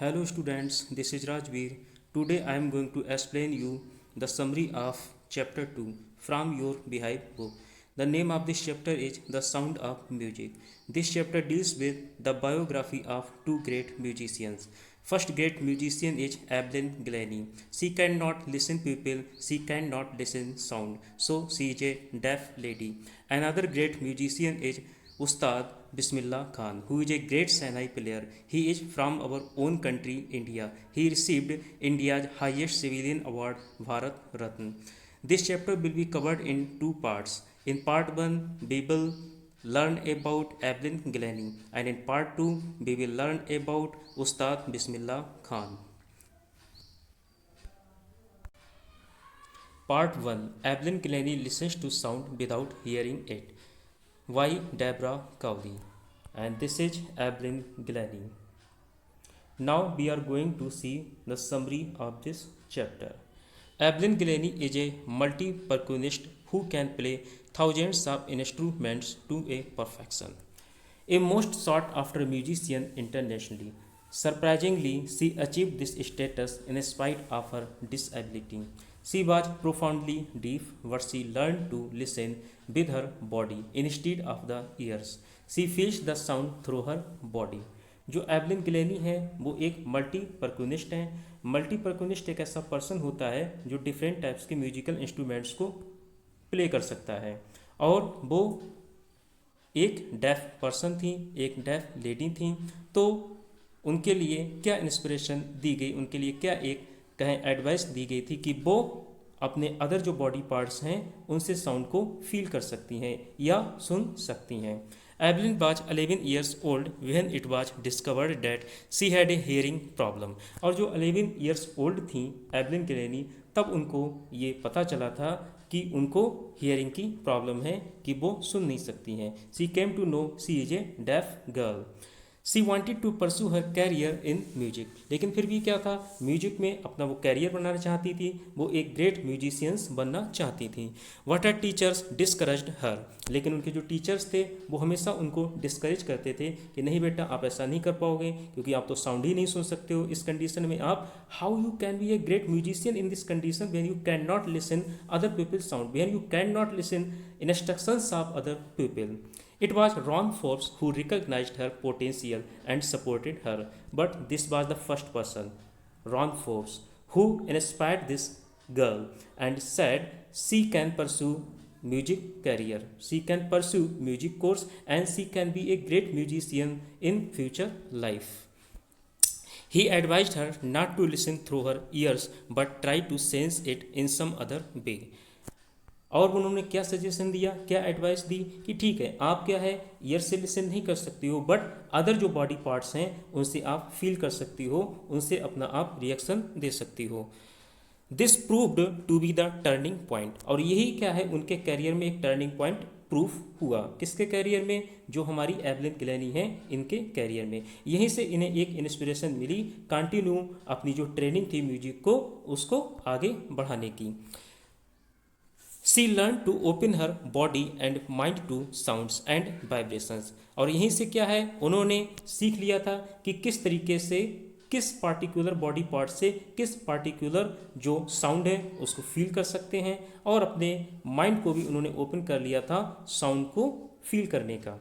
Hello students, this is Rajveer. Today I am going to explain you the summary of chapter 2 from your Behive book. The name of this chapter is The Sound of Music. This chapter deals with the biography of two great musicians. First great musician is Evelyn Glennie. She cannot listen people, she cannot listen sound. So she is a deaf lady. Another great musician is Ustad Bismillah Khan, who is a great Sahnai player. He is from our own country, India. He received India's highest civilian award, Bharat Ratna. This chapter will be covered in two parts. In part 1, we will learn about Evelyn Glennie, and in part 2, we will learn about Ustad Bismillah Khan. Part 1, Evelyn Glennie listens to sound without hearing it. Why Deborah Cowley? And this is Evelyn Glennie. Now we are going to see the summary of this chapter. Evelyn Glennie is a multi-percussionist who can play thousands of instruments to a perfection. A most sought after musician internationally. Surprisingly, she achieved this status in spite of her disability. She was profoundly deaf, but she learned to listen with her body instead of the ears. She feels the sound through her body. जो Evelyn गिलेनी है वो एक multi परक्यूनिस्ट हैं। Multi परक्यूनिस्ट एक ऐसा person होता है जो डिफरेंट टाइप्स के म्यूजिकल इंस्ट्रूमेंट्स को प्ले कर सकता है, और वो एक डेफ पर्सन थी, एक डेफ लेडी थी। तो उनके लिए क्या इंस्पिरेशन दी गई, उनके लिए क्या एक कहें एडवाइस दी गई थी कि वो अपने अदर जो बॉडी पार्ट्स हैं उनसे साउंड को फील कर सकती हैं या सुन सकती हैं। Evelyn was 11 years old when it was discovered that she had a hearing problem. और जो 11 years old थी एवलिन गिलेनी, तब उनको ये पता चला था कि उनको हियरिंग की प्रॉब्लम है, कि वो सुन नहीं सकती हैं। She came to know she is a deaf girl. She wanted to pursue her career in music, लेकिन फिर भी क्या था, म्यूजिक में अपना वो कैरियर बनाना चाहती थी, वो एक ग्रेट म्यूजिशियंस बनना चाहती थी। वट हर टीचर्स डिस्करेज्ड हर, लेकिन उनके जो टीचर्स थे वो हमेशा उनको डिस्करेज करते थे कि नहीं बेटा आप ऐसा नहीं कर पाओगे, क्योंकि आप तो साउंड ही नहीं सुन सकते हो इस कंडीशन में। आप how you can be a great musician in this condition when you can not listen other peoples sound, when you can not listen instructions of other people. It was Ron Forbes who recognized her potential and supported her, but this was the first person, Ron Forbes, who inspired this girl and said she can pursue music career, she can pursue music course, and she can be a great musician in future life. He advised her not to listen through her ears but try to sense it in some other way. और उन्होंने क्या suggestion दिया, क्या advice दी कि ठीक है आप क्या है ईयर से लिसन नहीं कर सकती हो, बट अदर जो बॉडी पार्ट्स हैं उनसे आप फील कर सकती हो, उनसे अपना आप रिएक्शन दे सकती हो। This proved to be the turning point, और यही क्या है उनके कैरियर में एक टर्निंग पॉइंट प्रूफ हुआ। किसके कैरियर में, जो हमारी एवलिन गिलेनी है इनके कैरियर में। यहीं से इन्हें एक इंस्पिरेशन मिली कंटिन्यू अपनी जो ट्रेनिंग थी म्यूजिक को उसको आगे बढ़ाने की। She learned to open her body and mind to sounds and vibrations, और यहीं से क्या है उन्होंने सीख लिया था कि किस तरीके से किस पार्टिकुलर बॉडी पार्ट से किस पार्टिकुलर जो साउंड है उसको फील कर सकते हैं, और अपने माइंड को भी उन्होंने ओपन कर लिया था साउंड को फील करने का।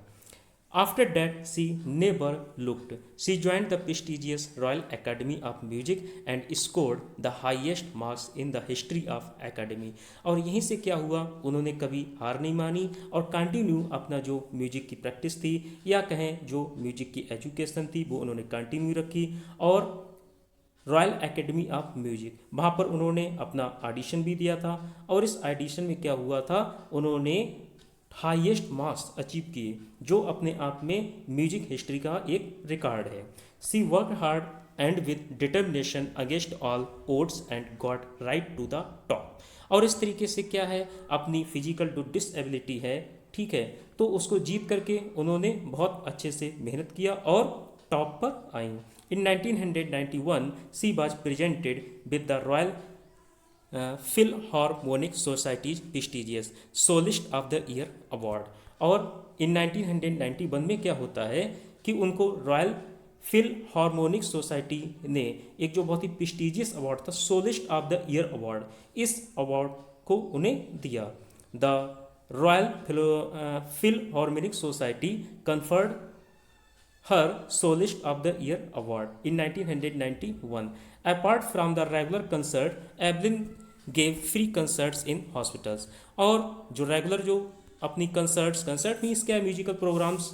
After that, she never looked. She joined the prestigious Royal Academy of Music and scored the highest marks in the history of Academy. और यहीं से क्या हुआ, उन्होंने कभी हार नहीं मानी और कंटिन्यू अपना जो म्यूजिक की प्रैक्टिस थी या कहें जो म्यूजिक की एजुकेशन थी वो उन्होंने कंटिन्यू रखी। और रॉयल एकेडमी ऑफ म्यूजिक वहाँ पर उन्होंने अपना ऑडिशन भी दिया था, और इस ऑडिशन में क्या हुआ था, उन्होंने हाईएस्ट मार्क्स अचीव किए, जो अपने आप में म्यूजिक हिस्ट्री का एक रिकॉर्ड है। She work hard and with determination against all odds and got right to the top, और इस तरीके से क्या है अपनी फिजिकल जो डिसेबिलिटी है, ठीक है, तो उसको जीत करके उन्होंने बहुत अच्छे से मेहनत किया और टॉप पर आई। In 1991 she was presented with the Royal Philharmonic Society's prestigious soloist of the year award, और इन 1991 में क्या होता है कि उनको रॉयल फिल हार्मोनिक सोसाइटी ने एक जो बहुत ही प्रेस्टिजियस अवार्ड था, soloist of the year award, इस अवार्ड को उन्हें दिया। The royal philharmonic society conferred her Solist of the Year award in 1991. Apart from the regular concert, Evelyn gave free concerts in hospitals. और जो regular जो अपनी concert means क्या है, म्यूजिकल प्रोग्राम्स,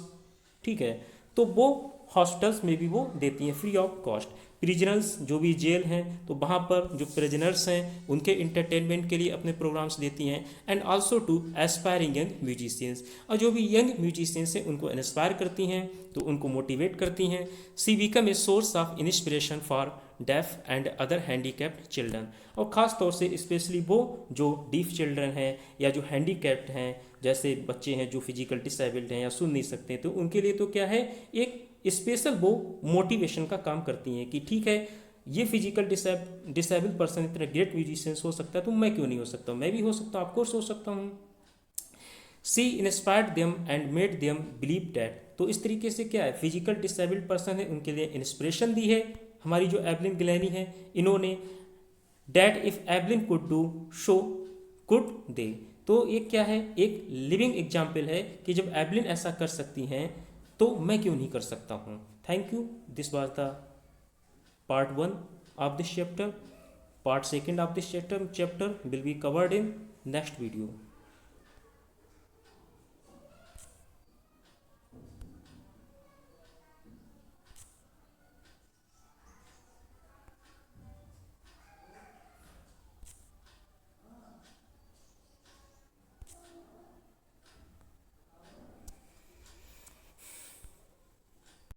ठीक है, तो वो हॉस्पिटल्स में भी वो देती हैं फ्री ऑफ कॉस्ट। प्रिजनर्स जो भी जेल हैं, तो वहाँ पर जो प्रिजनर्स हैं उनके इंटरटेनमेंट के लिए अपने प्रोग्राम्स देती हैं। And also to aspiring young musicians, और जो भी यंग म्यूजिशियंस हैं उनको इंस्पायर करती हैं, तो उनको मोटिवेट करती हैं। She become a source of inspiration for deaf and other handicapped children, और ख़ास तौर से स्पेशली वो जो डीफ चिल्ड्रन हैं या जो हैंडीकैप्ड हैं, जैसे बच्चे हैं जो फिजिकल डिसेबल्ड हैं या सुन नहीं सकते, तो उनके लिए तो क्या है, एक स्पेशल वो मोटिवेशन का काम करती हैं कि ठीक है, ये फिजिकल डिसेबल पर्सन इतना ग्रेट म्यूजिशियंस हो सकता है, तो मैं क्यों नहीं हो सकता, मैं भी हो सकता हूँ, ऑफकोर्स हो सकता हूँ। She inspired them and made them believe that, तो इस तरीके से क्या है, फिजिकल डिसेबल्ड पर्सन है उनके लिए इंस्पिरेशन दी है हमारी जो एवलिन गिलैनी है इन्होंने। That if Evelyn could do show could they, तो एक क्या है, एक लिविंग एग्जाम्पल है कि जब एवलिन ऐसा कर सकती हैं तो मैं क्यों नहीं कर सकता हूँ। Thank you, this was the part 1 of this chapter. Part 2 of this chapter will be covered in next video.